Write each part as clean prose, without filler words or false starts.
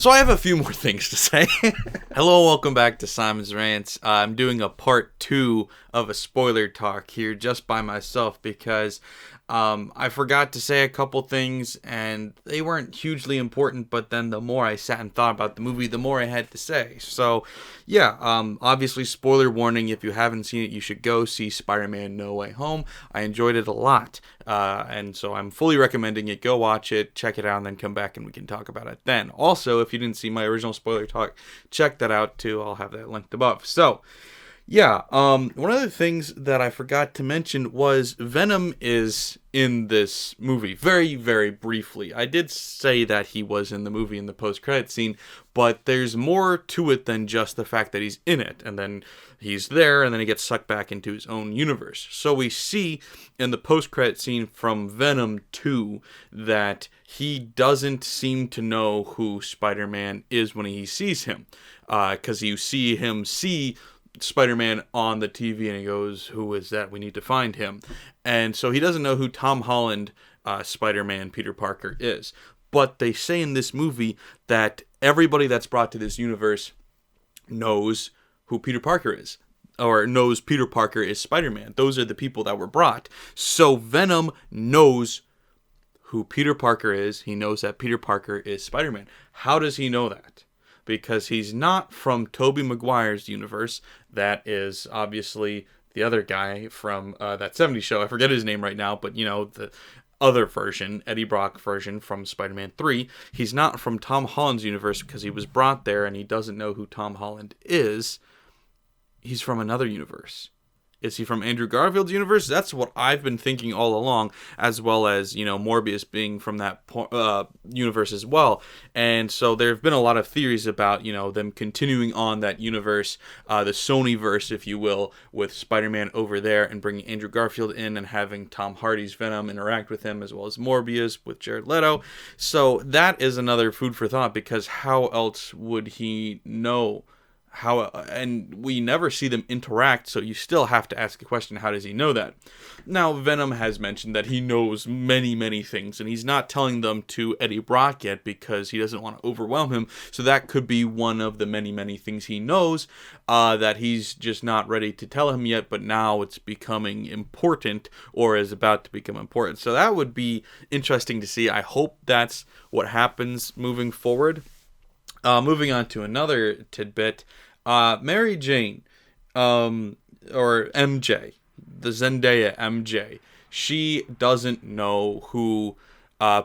So I have a few more things to say. Hello, welcome back to Simon's Rants. I'm doing a part 2 of a spoiler talk here just by myself because I forgot to say a couple things and they weren't hugely important, but then the more I sat and thought about the movie, the more I had to say. So yeah, obviously spoiler warning, if you haven't seen it, you should go see Spider-Man No Way Home. I enjoyed it a lot, and so I'm fully recommending it. Go watch it, check it out, and then come back and we can talk about it then. Also, if you didn't see my original spoiler talk, check that out too. I'll have that linked above. So yeah, one of the things that I forgot to mention was Venom is in this movie very, very briefly. I did say that he was in the movie in the post-credit scene, but there's more to it than just the fact that he's in it, and then he's there, and then he gets sucked back into his own universe. So we see in the post-credit scene from Venom 2 that he doesn't seem to know who Spider-Man is when he sees him, because you see him see Spider-Man on the TV and he goes, "Who is that? We need to find him." And so he doesn't know who Tom Holland, Spider-Man, Peter Parker is. But they say in this movie that everybody that's brought to this universe knows who Peter Parker is, or knows Peter Parker is Spider-Man. Those are the people that were brought. So Venom knows who Peter Parker is. He knows that Peter Parker is Spider-Man. How does he know that? Because he's not from Tobey Maguire's universe. That is obviously the other guy from that 70s show. I forget his name right now, but you know, the other version, Eddie Brock version from Spider-Man 3. He's not from Tom Holland's universe because he was brought there and he doesn't know who Tom Holland is. He's from another universe. Is he from Andrew Garfield's universe? That's what I've been thinking all along, as well as, you know, Morbius being from that universe as well. And so there have been a lot of theories about, you know, them continuing on that universe, the Sony-verse, if you will, with Spider-Man over there and bringing Andrew Garfield in and having Tom Hardy's Venom interact with him, as well as Morbius with Jared Leto. So that is another food for thought, because how else would he know? And we never see them interact, so you still have to ask the question, how does he know that? Now, Venom has mentioned that he knows many, many things, and he's not telling them to Eddie Brock yet because he doesn't want to overwhelm him, so that could be one of the many, many things he knows that he's just not ready to tell him yet, but now it's becoming important, or is about to become important. So that would be interesting to see. I hope that's what happens moving forward. Moving on to another tidbit, Mary Jane, or MJ, the Zendaya MJ, she doesn't know who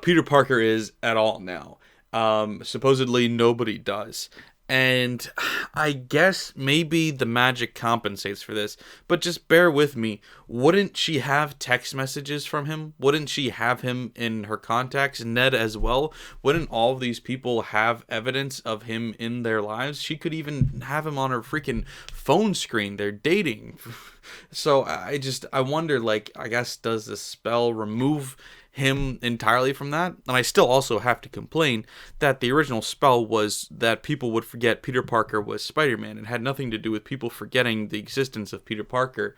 Peter Parker is at all now. Supposedly nobody does. And I guess maybe the magic compensates for this, but just bear with me. Wouldn't she have text messages from him? Wouldn't she have him in her contacts? Ned as well? Wouldn't all of these people have evidence of him in their lives? She could even have him on her freaking phone screen. They're dating. So I wonder, like, I guess, does the spell remove him entirely from that? And I still also have to complain that the original spell was that people would forget Peter Parker was Spider-Man. It had nothing to do with people forgetting the existence of Peter Parker.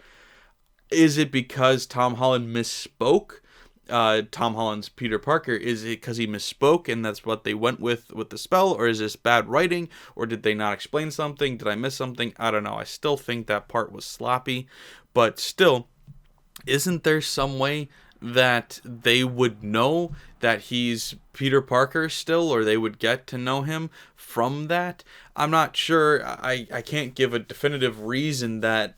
Is it because Tom Holland misspoke? Tom Holland's Peter Parker, is it because he misspoke and that's what they went with the spell? Or is this bad writing? Or did they not explain something? Did I miss something? I don't know. I still think that part was sloppy. But still, isn't there some way that they would know that he's Peter Parker still, or they would get to know him from that? I'm not sure. I can't give a definitive reason that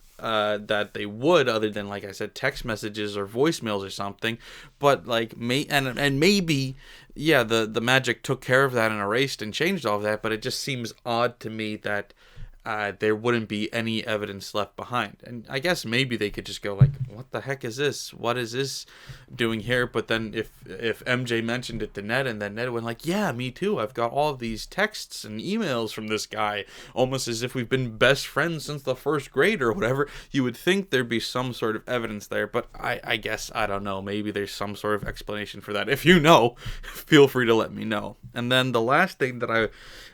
they would, other than, like I said, text messages or voicemails or something. But like maybe, yeah, the magic took care of that and erased and changed all of that. But it just seems odd to me that there wouldn't be any evidence left behind. And I guess maybe they could just go like, what the heck is this? What is this doing here? But then if MJ mentioned it to Ned, and then Ned went like, yeah, me too. I've got all of these texts and emails from this guy, almost as if we've been best friends since the first grade or whatever. You would think there'd be some sort of evidence there, but I guess, I don't know. Maybe there's some sort of explanation for that. If you know, feel free to let me know. And then the last thing that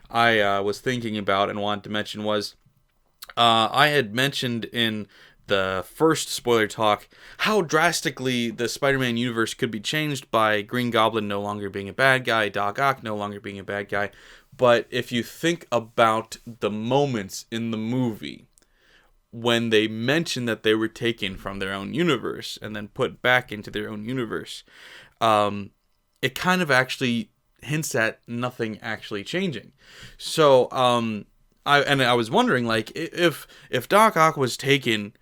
I was thinking about and wanted to mention was, I had mentioned in the first spoiler talk how drastically the Spider-Man universe could be changed by Green Goblin no longer being a bad guy, Doc Ock no longer being a bad guy. But if you think about the moments in the movie when they mention that they were taken from their own universe and then put back into their own universe, it kind of actually hints at nothing actually changing. So I was wondering, like, if Doc Ock was taken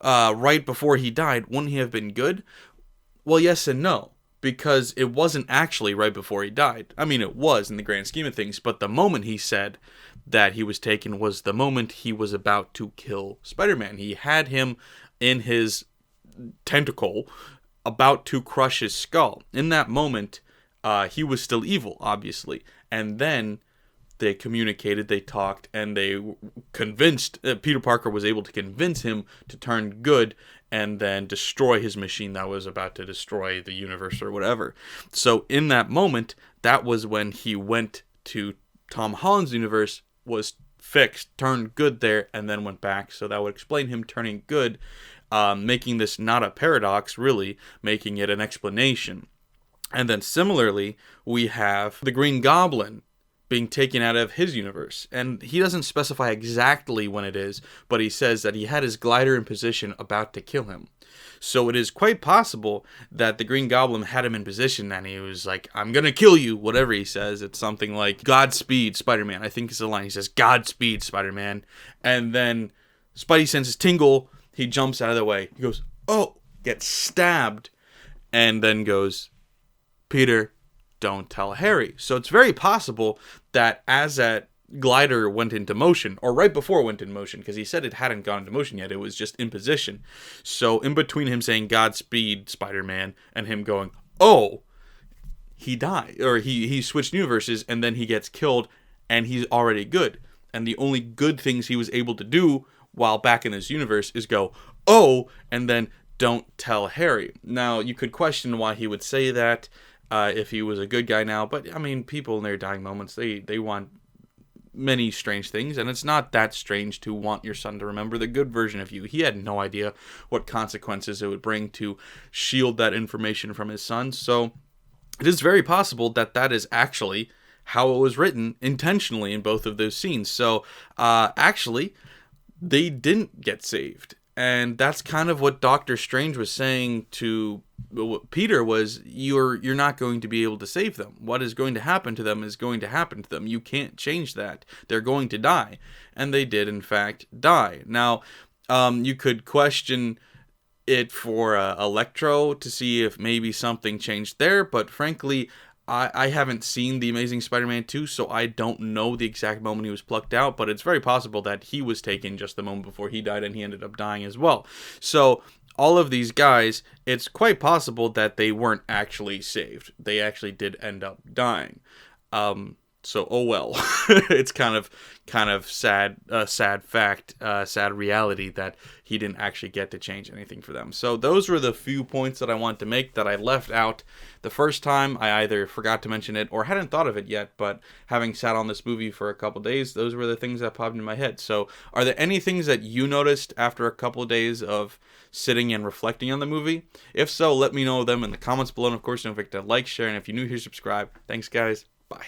right before he died, wouldn't he have been good? Well, yes and no, because it wasn't actually right before he died. I mean, it was in the grand scheme of things, but the moment he said that he was taken was the moment he was about to kill Spider-Man. He had him in his tentacle, about to crush his skull. In that moment, he was still evil, obviously. And then they communicated, they talked, and they convinced, Peter Parker was able to convince him to turn good and then destroy his machine that was about to destroy the universe or whatever. So in that moment, that was when he went to Tom Holland's universe, was fixed, turned good there, and then went back. So that would explain him turning good, making this not a paradox, really, making it an explanation. And then similarly, we have the Green Goblin being taken out of his universe. And he doesn't specify exactly when it is, but he says that he had his glider in position about to kill him. So it is quite possible that the Green Goblin had him in position and he was like, I'm gonna kill you, whatever he says. It's something like, Godspeed, Spider-Man. I think it's the line. He says, Godspeed, Spider-Man. And then Spidey senses tingle. He jumps out of the way. He goes, oh, gets stabbed. And then goes, Peter, don't tell Harry. So it's very possible that as that glider went into motion, or right before it went into motion, because he said it hadn't gone into motion yet, it was just in position. So in between him saying Godspeed, Spider-Man, and him going, oh, he died, or he switched universes, and then he gets killed, and he's already good. And the only good things he was able to do while back in his universe is go, oh, and then don't tell Harry. Now, you could question why he would say that, if he was a good guy now, but I mean, people in their dying moments, they want many strange things, and it's not that strange to want your son to remember the good version of you. He had no idea what consequences it would bring to shield that information from his son, so it is very possible that that is actually how it was written intentionally in both of those scenes. So actually, they didn't get saved. And that's kind of what Doctor Strange was saying to Peter, was you're not going to be able to save them. What is going to happen to them is going to happen to them. You can't change that. They're going to die. And they did, in fact, die. Now, you could question it for Electro to see if maybe something changed there, but frankly, I haven't seen The Amazing Spider-Man 2, so I don't know the exact moment he was plucked out, but it's very possible that he was taken just the moment before he died and he ended up dying as well. So all of these guys, it's quite possible that they weren't actually saved. They actually did end up dying. So oh well. It's kind of sad, sad fact, sad reality that he didn't actually get to change anything for them. So those were the few points that I wanted to make that I left out the first time. I either forgot to mention it or hadn't thought of it yet, but having sat on this movie for a couple days, those were the things that popped in my head. So are there any things that you noticed after a couple of days of sitting and reflecting on the movie? If so, let me know them in the comments below. And of course, don't forget to like, share, and if you're new here, subscribe. Thanks, guys. Bye.